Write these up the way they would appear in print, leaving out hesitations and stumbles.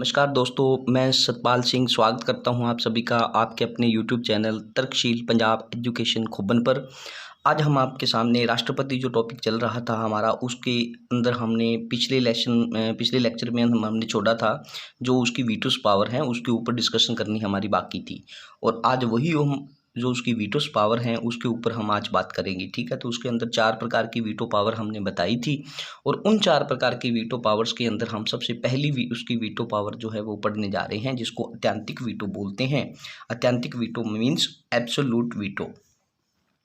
नमस्कार दोस्तों, मैं सतपाल सिंह स्वागत करता हूं आप सभी का आपके अपने यूट्यूब चैनल तर्कशील पंजाब एजुकेशन खोबन पर। आज हम आपके सामने राष्ट्रपति जो टॉपिक चल रहा था हमारा, उसके अंदर हमने पिछले लेक्चर में हमने छोड़ा था जो उसकी वीटोस पावर है उसके ऊपर डिस्कशन करनी हमारी बाकी थी। और आज वही हम जो उसकी वीटोस पावर हैं उसके ऊपर हम आज बात करेंगे। ठीक है, तो उसके अंदर 4 प्रकार की वीटो पावर हमने बताई थी और उन 4 प्रकार की वीटो पावर्स के अंदर हम सबसे पहली उसकी वीटो पावर जो है वो पढ़ने जा रहे हैं, जिसको अत्यंतिक वीटो बोलते हैं। अत्यंतिक वीटो मीन्स एब्सोल्यूट वीटो।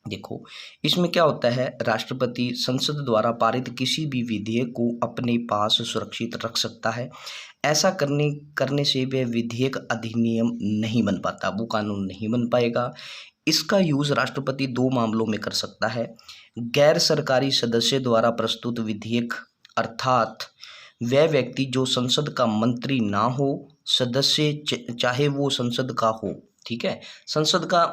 देखो, इसमें क्या होता है, राष्ट्रपति संसद द्वारा पारित किसी भी विधेयक को अपने पास सुरक्षित रख सकता है। ऐसा करने करने से वह विधेयक अधिनियम नहीं बन पाता, वो कानून नहीं बन पाएगा। इसका यूज़ राष्ट्रपति 2 मामलों में कर सकता है। गैर सरकारी सदस्य द्वारा प्रस्तुत विधेयक, अर्थात वह व्यक्ति जो संसद का मंत्री ना हो, सदस्य चाहे वो संसद का हो। ठीक है, संसद का,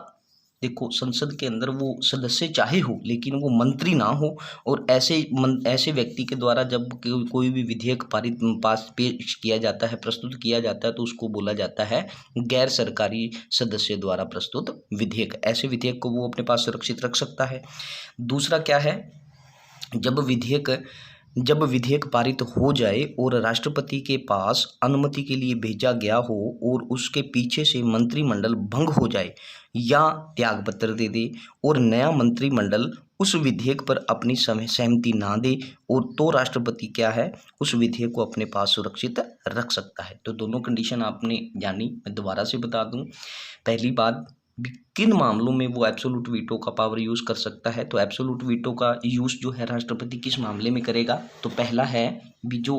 देखो संसद के अंदर वो सदस्य चाहे हो लेकिन वो मंत्री ना हो, और ऐसे व्यक्ति के द्वारा जब कोई भी विधेयक पेश किया जाता है, प्रस्तुत किया जाता है, तो उसको बोला जाता है गैर सरकारी सदस्य द्वारा प्रस्तुत विधेयक। ऐसे विधेयक को वो अपने पास सुरक्षित रख सकता है। दूसरा क्या है, जब विधेयक पारित हो जाए और राष्ट्रपति के पास अनुमति के लिए भेजा गया हो और उसके पीछे से मंत्रिमंडल भंग हो जाए या त्यागपत्र दे दे और नया मंत्रिमंडल उस विधेयक पर अपनी सहमति ना दे, और तो राष्ट्रपति क्या है, उस विधेयक को अपने पास सुरक्षित रख सकता है। तो दोनों कंडीशन आपने जानी, मैं दोबारा से बता दूं। पहली बात, किन मामलों में वो एब्सोल्यूट वीटो का पावर यूज़ कर सकता है। तो एब्सोल्यूट वीटो का यूज़ जो है राष्ट्रपति किस मामले में करेगा, तो पहला है भी जो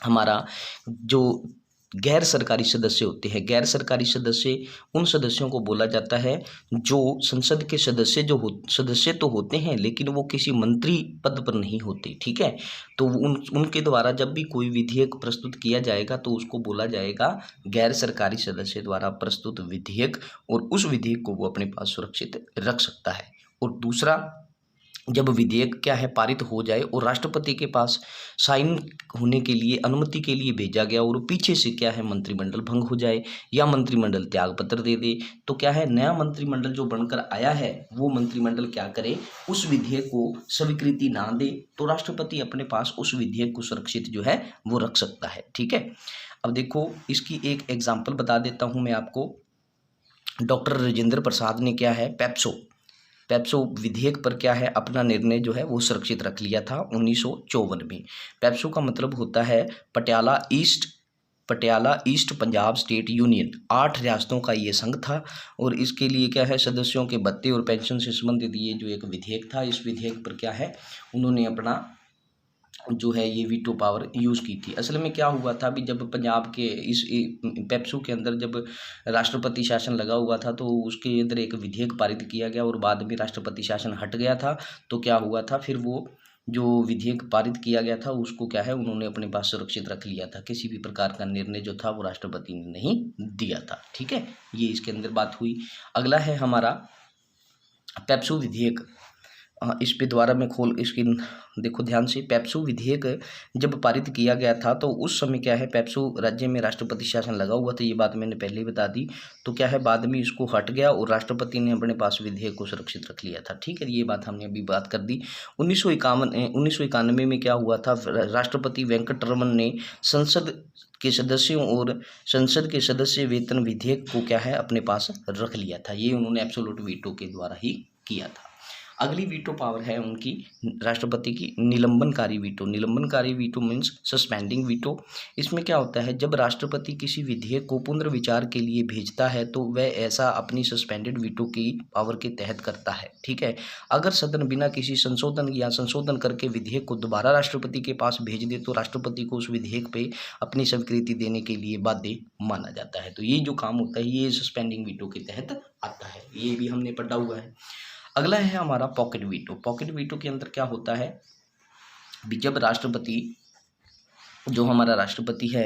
हमारा जो गैर सरकारी सदस्य होते हैं। गैर सरकारी सदस्य उन सदस्यों को बोला जाता है जो संसद के सदस्य तो होते हैं लेकिन वो किसी मंत्री पद पर नहीं होते। ठीक है, तो उनके द्वारा जब भी कोई विधेयक प्रस्तुत किया जाएगा तो उसको बोला जाएगा गैर सरकारी सदस्य द्वारा प्रस्तुत विधेयक, और उस विधेयक को वो अपने पास सुरक्षित रख सकता है। और दूसरा, जब विधेयक क्या है पारित हो जाए और राष्ट्रपति के पास साइन होने के लिए, अनुमति के लिए भेजा गया और पीछे से क्या है मंत्रिमंडल भंग हो जाए या मंत्रिमंडल त्यागपत्र दे दे, तो क्या है, नया मंत्रिमंडल जो बनकर आया है वो मंत्रिमंडल क्या करे, उस विधेयक को स्वीकृति ना दे, तो राष्ट्रपति अपने पास उस विधेयक को सुरक्षित जो है वो रख सकता है। ठीक है, अब देखो इसकी एक एग्जाम्पल बता देता हूँ मैं आपको। डॉक्टर राजेंद्र प्रसाद ने क्या है, पेप्सो विधेयक पर क्या है अपना निर्णय जो है वो सुरक्षित रख लिया था 1954 में। पेप्सो का मतलब होता है Patiala east Punjab state union. 8 रियासतों का ये संघ था और इसके लिए क्या है, सदस्यों के भत्ते और पेंशन से संबंधित ये जो एक विधेयक था, इस विधेयक पर क्या है उन्होंने अपना जो है ये वीटो पावर यूज़ की थी। असल में क्या हुआ था, अभी जब पंजाब के इस पेप्सू के अंदर जब राष्ट्रपति शासन लगा हुआ था तो उसके अंदर एक विधेयक पारित किया गया और बाद में राष्ट्रपति शासन हट गया था। तो क्या हुआ था, फिर वो जो विधेयक पारित किया गया था उसको क्या है उन्होंने अपने पास सुरक्षित रख लिया था। किसी भी प्रकार का निर्णय जो था वो राष्ट्रपति ने नहीं दिया था। ठीक है, ये इसके अंदर बात हुई। अगला है हमारा पेप्सू विधेयक। इस पे द्वारा मैं इसकी देखो ध्यान से। पेप्सू विधेयक जब पारित किया गया था तो उस समय क्या है, पेप्सू राज्य में राष्ट्रपति शासन लगा हुआ था, ये बात मैंने पहले ही बता दी। तो क्या है, बाद में इसको हट गया और राष्ट्रपति ने अपने पास विधेयक को सुरक्षित रख लिया था। ठीक है, ये बात हमने अभी बात कर दी। 1991 में क्या हुआ था, राष्ट्रपति वेंकटरमन ने संसद के सदस्यों और संसद के सदस्य वेतन विधेयक को क्या है अपने पास रख लिया था। ये उन्होंने एब्सोल्यूट वीटो के द्वारा ही किया था। अगली वीटो पावर है उनकी, राष्ट्रपति की निलंबनकारी वीटो। निलंबनकारी वीटो मीन्स सस्पेंडिंग वीटो। इसमें क्या होता है, जब राष्ट्रपति किसी विधेयक को पुनर्विचार के लिए भेजता है तो वह ऐसा अपनी सस्पेंडेड वीटो की पावर के तहत करता है। ठीक है, अगर सदन बिना किसी संशोधन करके विधेयक को दोबारा राष्ट्रपति के पास भेज दे तो राष्ट्रपति को उस विधेयक पे अपनी स्वीकृति देने के लिए बाध्य माना जाता है। तो ये जो काम होता है ये सस्पेंडिंग वीटो के तहत आता है, ये भी हमने पढ़ा हुआ है। अगला है हमारा पॉकेट वीटो। पॉकेट वीटो के अंदर क्या होता है, जब राष्ट्रपति जो हमारा राष्ट्रपति है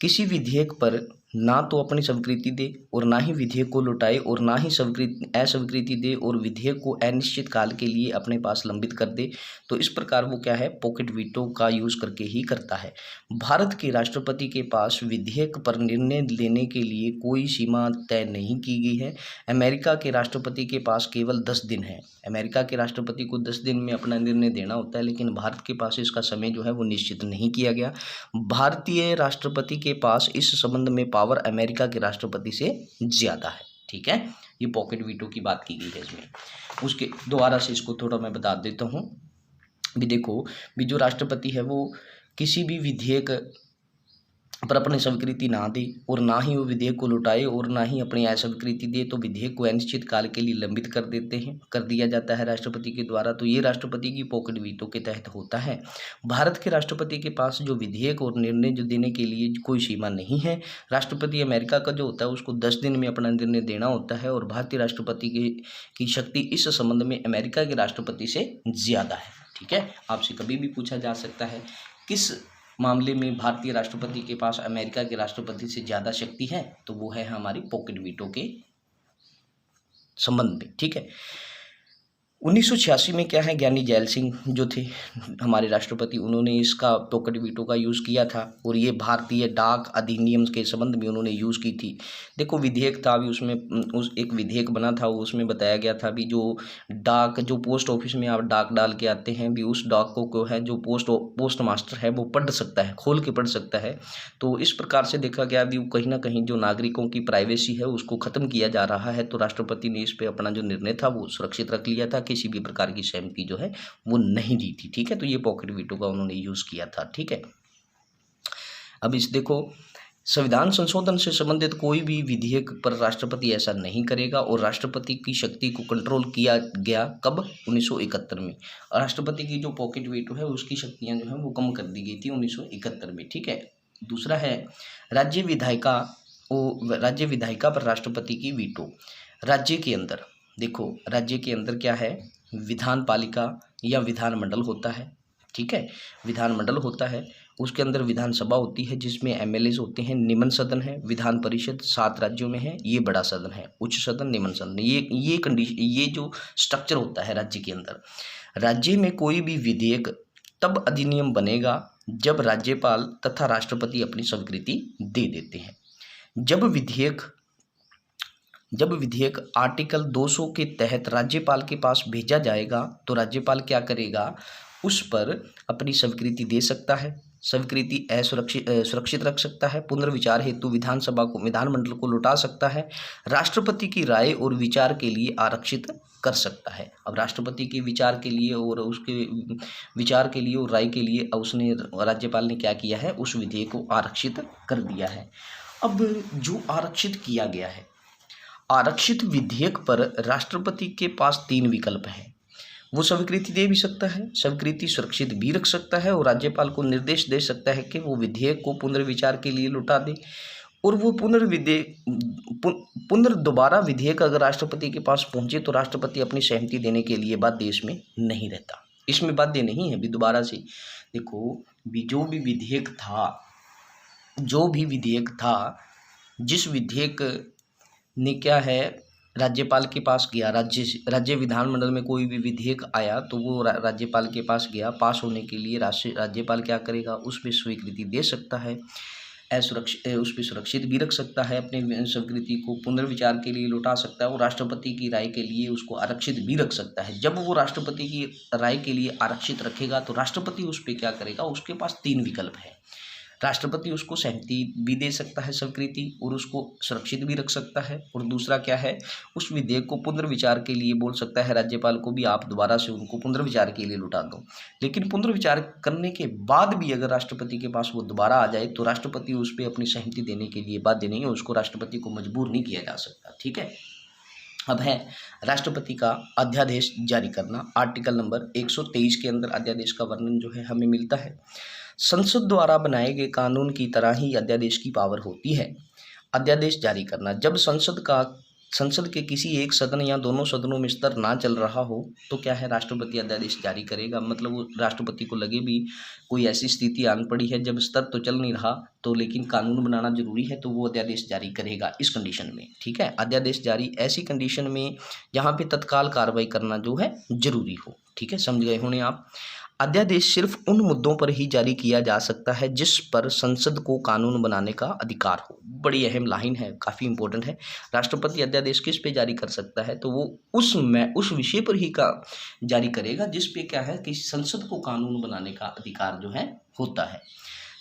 किसी विधेयक पर ना तो अपनी स्वीकृति दे और ना ही विधेयक को लौटाए और ना ही अस्वीकृति दे और विधेयक को अनिश्चित काल के लिए अपने पास लंबित कर दे। तो इस प्रकार वो क्या है, पॉकेट वीटो का यूज़ करके ही करता है। भारत के राष्ट्रपति के पास विधेयक पर निर्णय लेने के लिए कोई सीमा तय नहीं की गई है। अमेरिका के राष्ट्रपति के पास केवल 10 दिन है। अमेरिका के राष्ट्रपति को 10 दिन में अपना निर्णय देना होता है, लेकिन भारत के पास इसका समय जो है वो निश्चित नहीं किया गया। भारतीय राष्ट्रपति के पास इस संबंध में पावर अमेरिका के राष्ट्रपति से ज़्यादा है। ठीक है, ये पॉकेट वीटो की बात की गई है इसमें। उसके दोबारा से इसको थोड़ा मैं बता देता हूँ। भी देखो, भी जो राष्ट्रपति है वो किसी भी विधेयक पर अपनी स्वीकृति ना दे और ना ही वो विधेयक को लौटाए और ना ही अपनी अस्वीकृति दे, तो विधेयक को अनिश्चित काल के लिए लंबित कर दिया जाता है राष्ट्रपति के द्वारा। तो ये राष्ट्रपति की पॉकेट वीटो के तहत होता है। भारत के राष्ट्रपति के पास जो विधेयक और निर्णय जो देने के लिए कोई सीमा नहीं है। राष्ट्रपति अमेरिका का जो होता है उसको 10 दिन में अपना निर्णय देना होता है और भारतीय राष्ट्रपति की शक्ति इस संबंध में अमेरिका के राष्ट्रपति से ज़्यादा है। ठीक है, आपसे कभी भी पूछा जा सकता है किस मामले में भारतीय राष्ट्रपति के पास अमेरिका के राष्ट्रपति से ज़्यादा शक्ति है, तो वो है हमारी पॉकेट वीटो के संबंध में। ठीक है, 1986 में क्या है, ज्ञानी जैल सिंह जो थे हमारे राष्ट्रपति, उन्होंने इसका पॉकेट वीटो का यूज़ किया था और ये भारतीय डाक अधिनियम के संबंध में उन्होंने यूज़ की थी। देखो, विधेयक था अभी उसमें एक विधेयक बना था, उसमें बताया गया था भी जो पोस्ट ऑफिस में आप डाक डाल के आते हैं भी उस डाक को है जो पोस्ट मास्टर है वो पढ़ सकता है, खोल के पढ़ सकता है। तो इस प्रकार से देखा गया भी कहीं ना कहीं जो नागरिकों की प्राइवेसी है उसको ख़त्म किया जा रहा है। तो राष्ट्रपति ने इस पर अपना जो निर्णय था वो सुरक्षित रख लिया था, किसी भी प्रकार की सहमति जो है वो नहीं दी थी। ठीक है, तो ये पॉकेट वीटो का उन्होंने यूज़ किया था। ठीक है, अब इस देखो, संविधान संशोधन से संबंधित कोई भी विधेयक पर राष्ट्रपति ऐसा नहीं करेगा और राष्ट्रपति की शक्ति को कंट्रोल किया गया कब, 1971 में। राष्ट्रपति की जो पॉकेट वीटो है उसकी शक्तियां जो है वो कम कर दी गई थी 1971 में। ठीक है, दूसरा है राज्य विधायिका पर राष्ट्रपति की वीटो। राज्य के अंदर देखो, राज्य के अंदर क्या है, विधान पालिका या विधानमंडल होता है। ठीक है, विधानमंडल होता है, उसके अंदर विधानसभा होती है जिसमें एमएलए होते हैं, निम्न सदन है, विधान परिषद 7 राज्यों में है, ये बड़ा सदन है, उच्च सदन, निम्न सदन, ये कंडीशन, ये जो स्ट्रक्चर होता है राज्य के अंदर। राज्य में कोई भी विधेयक तब अधिनियम बनेगा जब राज्यपाल तथा राष्ट्रपति अपनी स्वीकृति दे देते हैं। जब विधेयक आर्टिकल 200 के तहत राज्यपाल के पास भेजा जाएगा तो राज्यपाल क्या करेगा, उस पर अपनी स्वीकृति दे सकता है, स्वीकृति सुरक्षित रख सकता है, पुनर्विचार हेतु विधानमंडल को लौटा सकता है, राष्ट्रपति की राय और विचार के लिए आरक्षित कर सकता है। अब राष्ट्रपति के विचार के लिए और उसके विचार के लिए और राय के लिए राज्यपाल ने क्या किया है, उस विधेयक को आरक्षित कर दिया है। अब जो आरक्षित किया गया है, आरक्षित विधेयक पर राष्ट्रपति के पास 3 विकल्प हैं। वो स्वीकृति दे भी सकता है, स्वीकृति सुरक्षित भी रख सकता है और राज्यपाल को निर्देश दे सकता है कि वो विधेयक को पुनर्विचार के लिए लौटा दे। और वो दोबारा विधेयक अगर राष्ट्रपति के पास पहुंचे तो राष्ट्रपति अपनी सहमति देने के लिए बाध्य इसमें नहीं रहता, इसमें बाध्य नहीं है। भी दोबारा से देखो, जो भी विधेयक था, जिस विधेयक ने क्या है, राज्यपाल के पास गया, राज्य विधानमंडल में कोई भी विधेयक आया तो वो राज्यपाल के पास गया, पास होने के लिए राज्यपाल क्या करेगा, उस पर स्वीकृति दे सकता है, उस पर सुरक्षित भी रख सकता है, अपने स्वीकृति को पुनर्विचार के लिए लौटा सकता है और राष्ट्रपति की राय के लिए उसको आरक्षित भी रख सकता है। जब वो राष्ट्रपति की राय के लिए आरक्षित रखेगा तो राष्ट्रपति उस पर क्या करेगा, उसके पास 3 विकल्प है। राष्ट्रपति उसको सहमति भी दे सकता है, स्वीकृति, और उसको सुरक्षित भी रख सकता है। और दूसरा क्या है, उस विधेयक को पुनर्विचार के लिए बोल सकता है राज्यपाल को भी, आप दोबारा से उनको पुनर्विचार के लिए लौटा दो। लेकिन पुनर्विचार करने के बाद भी अगर राष्ट्रपति के पास वो दोबारा आ जाए तो राष्ट्रपति उस पर अपनी सहमति देने के लिए बाध्य नहीं है, उसको राष्ट्रपति को मजबूर नहीं किया जा सकता। ठीक है, अब है राष्ट्रपति का अध्यादेश जारी करना। आर्टिकल नंबर 123 के अंदर अध्यादेश का वर्णन जो है हमें मिलता है। संसद द्वारा बनाए गए कानून की तरह ही अध्यादेश की पावर होती है। अध्यादेश जारी करना, जब संसद का संसद के किसी एक सदन या दोनों सदनों में स्तर ना चल रहा हो तो क्या है, राष्ट्रपति अध्यादेश जारी करेगा। मतलब वो राष्ट्रपति को लगे भी कोई ऐसी स्थिति आन पड़ी है जब स्तर तो चल नहीं रहा तो लेकिन कानून बनाना जरूरी है, तो वो अध्यादेश जारी करेगा इस कंडीशन में। ठीक है, अध्यादेश जारी ऐसी कंडीशन में जहाँ पे तत्काल कार्रवाई करना जो है जरूरी हो। ठीक है, समझ गए होंगे आप। अध्यादेश सिर्फ उन मुद्दों पर ही जारी किया जा सकता है जिस पर संसद को कानून बनाने का अधिकार हो। बड़ी अहम लाइन है, काफ़ी इंपॉर्टेंट है। राष्ट्रपति अध्यादेश किस पे जारी कर सकता है, तो वो उस विषय पर ही का जारी करेगा जिस पे क्या है कि संसद को कानून बनाने का अधिकार जो है होता है।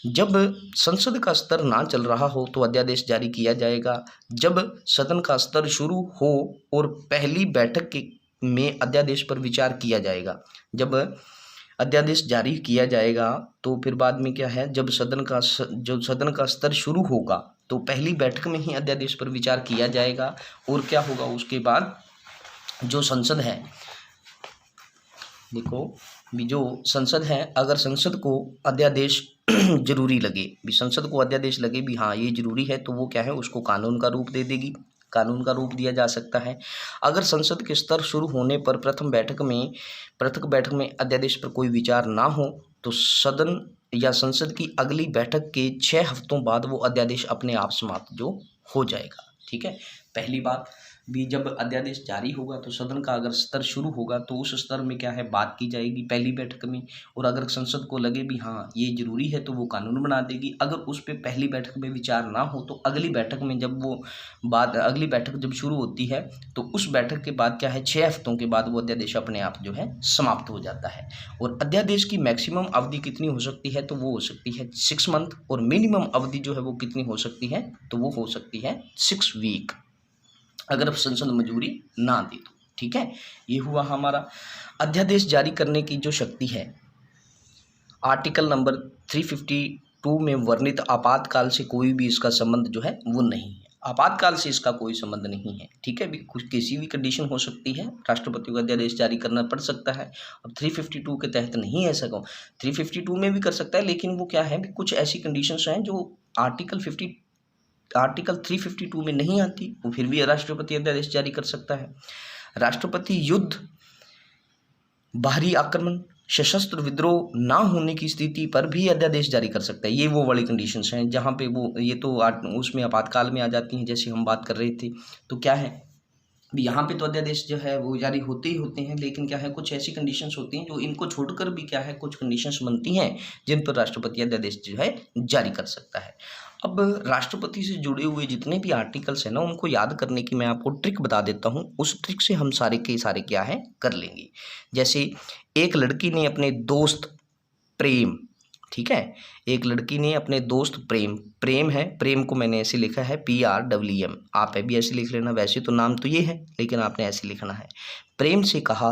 जब संसद का स्तर ना चल रहा हो तो अध्यादेश जारी किया जाएगा। जब सदन का स्तर शुरू हो और पहली बैठक में अध्यादेश पर विचार किया जाएगा। जब अध्यादेश जारी किया जाएगा तो फिर बाद में क्या है, जब सदन का स्तर शुरू होगा तो पहली बैठक में ही अध्यादेश पर विचार किया जाएगा। और क्या होगा उसके बाद, जो संसद है, देखो भी जो संसद है, अगर संसद को अध्यादेश जरूरी लगे भी, संसद को अध्यादेश लगे भी हाँ ये जरूरी है, तो वो क्या है उसको कानून का रूप दे देगी, कानून का रूप दिया जा सकता है। अगर संसद के स्तर शुरू होने पर पृथक बैठक में अध्यादेश पर कोई विचार ना हो तो सदन या संसद की अगली बैठक के 6 हफ्तों बाद वो अध्यादेश अपने आप समाप्त जो हो जाएगा। ठीक है, पहली बात भी, जब अध्यादेश जारी होगा तो सदन का अगर स्तर शुरू होगा तो उस स्तर में क्या है बात की जाएगी पहली बैठक में, और अगर संसद को लगे भी हाँ ये जरूरी है तो वो कानून बना देगी। अगर उस पर पहली बैठक में विचार ना हो तो अगली बैठक में जब वो अगली बैठक जब शुरू होती है तो उस बैठक के बाद क्या है 6 हफ्तों के बाद वो अध्यादेश अपने आप जो है समाप्त हो जाता है। और अध्यादेश की मैक्सिमम अवधि कितनी हो सकती है, तो वो हो सकती है 6 मंथ, और मिनिमम अवधि जो है वो कितनी हो सकती है, तो वो हो सकती है 6 वीक, अगर संसद मंजूरी ना दे तो। ठीक है, ये हुआ हमारा अध्यादेश जारी करने की जो शक्ति है। आर्टिकल नंबर 352 में वर्णित आपातकाल से कोई भी इसका संबंध जो है वो नहीं है, आपातकाल से इसका कोई संबंध नहीं है। ठीक है, भी कुछ किसी भी कंडीशन हो सकती है, राष्ट्रपति को अध्यादेश जारी करना पड़ सकता है। अब 352 के तहत नहीं है ऐसा कहूँ, 352 में भी कर सकता है, लेकिन वो क्या है भी कुछ ऐसी कंडीशंस हैं जो आर्टिकल 352 में नहीं आती, वो फिर भी राष्ट्रपति अध्यादेश जारी कर सकता है। राष्ट्रपति युद्ध, बाहरी आक्रमण, सशस्त्र विद्रोह ना होने की स्थिति पर भी अध्यादेश जारी कर सकता है। ये वो वाली कंडीशंस हैं जहाँ पे वो ये तो उसमें आपातकाल में आ जाती हैं, जैसे हम बात कर रहे थे। तो क्या है यहाँ पे तो अध्यादेश जो है वो जारी होते ही होते हैं, लेकिन क्या है कुछ ऐसी कंडीशंस होती हैं जो इनको छोड़कर भी क्या है कुछ कंडीशंस बनती हैं जिन पर राष्ट्रपति अध्यादेश जो है जारी कर सकता है। अब राष्ट्रपति से जुड़े हुए जितने भी आर्टिकल्स हैं ना, उनको याद करने की मैं आपको ट्रिक बता देता हूँ। उस ट्रिक से हम सारे के सारे क्या है कर लेंगे। जैसे एक लड़की ने अपने दोस्त प्रेम, ठीक है, एक लड़की ने अपने दोस्त प्रेम है, प्रेम को मैंने ऐसे लिखा है PRWM, आप भी ऐसे लिख लेना, वैसे तो नाम तो ये है लेकिन आपने ऐसे लिखना है। प्रेम से कहा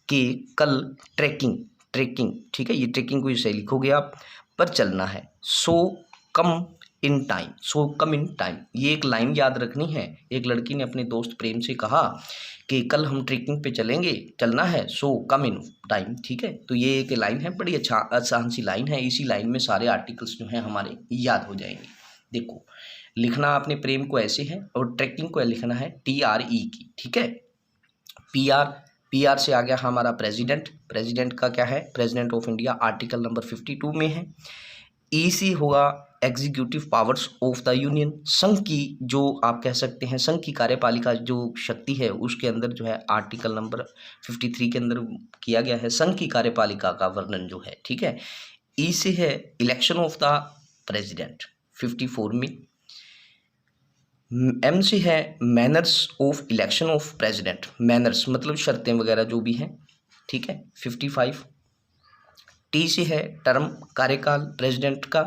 कि कल ट्रैकिंग, ठीक है, ये ट्रैकिंग को इसे लिखोगे आप, पर चलना है। सो कम इन टाइम, ये एक लाइन याद रखनी है। एक लड़की ने अपने दोस्त प्रेम से कहा कि कल हम ट्रैकिंग पे चलना है, सो कम इन टाइम। ठीक है, तो ये एक लाइन है, बड़ी आसान सी लाइन है। इसी लाइन में सारे आर्टिकल्स जो हैं हमारे याद हो जाएंगे। देखो, लिखना आपने प्रेम को ऐसे है और ट्रैकिंग को लिखना है TRE की। ठीक है, PR से आ गया हमारा प्रेसिडेंट का क्या है, president of India, article number 52 में है। EC होगा executive powers of the union, संघ की जो आप कह सकते हैं संघ की कार्यपालिका जो शक्ति है उसके अंदर जो है आर्टिकल नंबर 53 के अंदर किया गया है संघ की कार्यपालिका का वर्णन जो है। ठीक है, E से है इलेक्शन ऑफ द प्रेसिडेंट 54 में। M से है manners of election of president, manners मतलब शर्तें वगैरह जो भी हैं। ठीक है, 55। T से है टर्म, कार्यकाल प्रेसिडेंट का,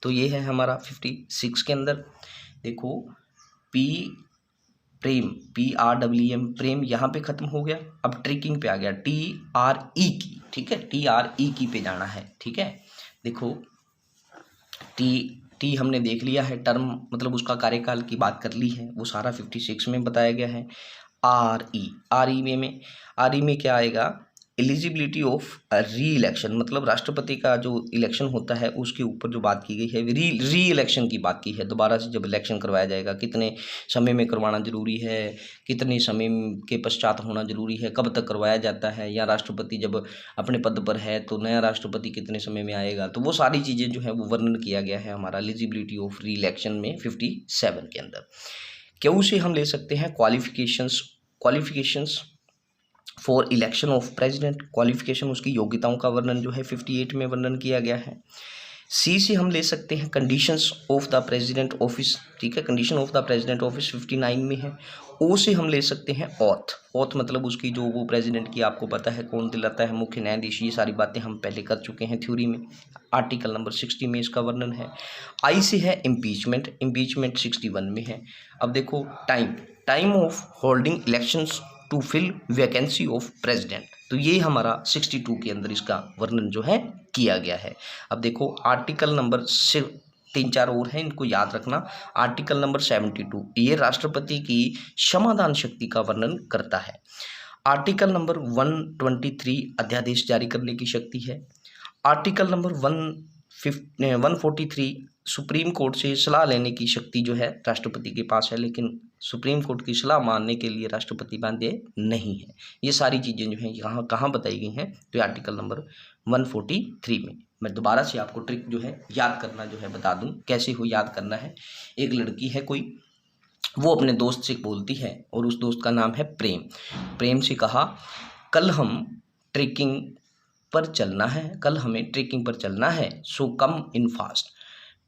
तो ये है हमारा 56 के अंदर। देखो PRWM प्रेम यहाँ पे खत्म हो गया, अब ट्रैकिंग पे आ गया TRE की। ठीक है, TRE की पे जाना है। ठीक है, देखो टी हमने देख लिया है, टर्म मतलब उसका कार्यकाल की बात कर ली है, वो सारा 56 में बताया गया है। RE में क्या आएगा, एलिजिबिलिटी ऑफ री इलेक्शन, मतलब राष्ट्रपति का जो इलेक्शन होता है उसके ऊपर जो बात की गई है, री इलेक्शन की बात की है। दोबारा से जब इलेक्शन करवाया जाएगा, कितने समय में करवाना जरूरी है, कितने समय के पश्चात होना जरूरी है, कब तक करवाया जाता है, या राष्ट्रपति जब अपने पद पर है तो नया राष्ट्रपति कितने समय में आएगा, तो वो सारी चीज़ें जो है वो वर्णन किया गया है हमारा एलिजिबिलिटी ऑफ री इलेक्शन में 57 के अंदर। क्यों से हम ले सकते हैं qualifications for election of president, qualification उसकी योग्यताओं का वर्णन जो है 58 में वर्णन किया गया है। सी से हम ले सकते हैं conditions of the president office, ठीक है, condition of the president office 59 में है। ओ से हम ले सकते हैं ऑथ मतलब उसकी जो वो प्रेसिडेंट की आपको पता है कौन दिलाता है, मुख्य न्यायाधीश, ये सारी बातें हम पहले कर चुके हैं थ्योरी में। आर्टिकल नंबर 60 में इसका वर्णन है। आई से है इम्पीचमेंट 61 में है। अब देखो time of holding elections to fill vacancy of president, तो ये हमारा 62 के अंदर इसका वर्णन जो है किया गया है। अब देखो आर्टिकल नंबर 3-4 और हैं, इनको याद रखना। आर्टिकल नंबर 72 ये राष्ट्रपति की क्षमादान शक्ति का वर्णन करता है। आर्टिकल नंबर 123 अध्यादेश जारी करने की शक्ति है। आर्टिकल नंबर 143 सुप्रीम कोर्ट से सलाह लेने की शक्ति जो है राष्ट्रपति के पास है, लेकिन सुप्रीम कोर्ट की सलाह मानने के लिए राष्ट्रपति बाध्य नहीं है। ये सारी चीज़ें जो हैं कहाँ बताई गई हैं, तो आर्टिकल नंबर 143 में। मैं दोबारा से आपको ट्रिक जो है याद करना जो है बता दूं, कैसे हो याद करना है। एक लड़की है कोई, वो अपने दोस्त से बोलती है और उस दोस्त का नाम है प्रेम से कहा कल हमें ट्रेकिंग पर चलना है, सो कम इन फास्ट।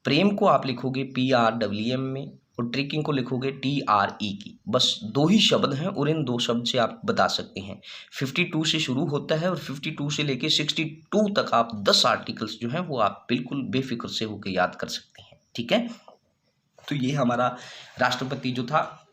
प्रेम को आप लिखोगे PREM में और ट्रेकिंग को लिखोगे TRE की। बस 2 ही शब्द हैं और इन 2 शब्द से आप बता सकते हैं। 52 से शुरू होता है और 52 से लेके 62 तक आप 10 आर्टिकल्स जो हैं वो आप बिल्कुल बेफिक्र से होकर याद कर सकते हैं, ठीक है। तो ये हमारा राष्ट्रपति जो था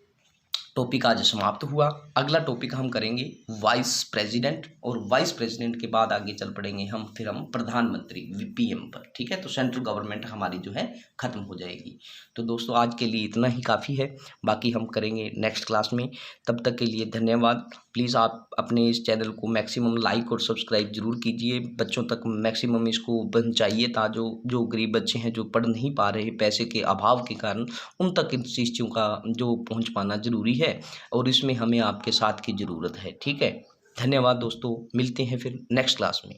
टॉपिक आज समाप्त हुआ। अगला टॉपिक हम करेंगे वाइस प्रेसिडेंट, और वाइस प्रेसिडेंट के बाद आगे चल पड़ेंगे हम प्रधानमंत्री PM पर, ठीक है। तो सेंट्रल गवर्नमेंट हमारी जो है ख़त्म हो जाएगी। तो दोस्तों आज के लिए इतना ही काफ़ी है, बाकी हम करेंगे नेक्स्ट क्लास में। तब तक के लिए धन्यवाद। प्लीज़ आप अपने इस चैनल को मैक्सिमम लाइक और सब्सक्राइब जरूर कीजिए, बच्चों तक मैक्सिमम इसको पहुँचाइए, ताकि जो गरीब बच्चे हैं जो पढ़ नहीं पा रहे पैसे के अभाव के कारण, उन तक इन चीज़ों का जो पहुँच पाना ज़रूरी है और इसमें हमें आपके साथ की ज़रूरत है, ठीक है। धन्यवाद दोस्तों, मिलते हैं फिर नेक्स्ट क्लास में।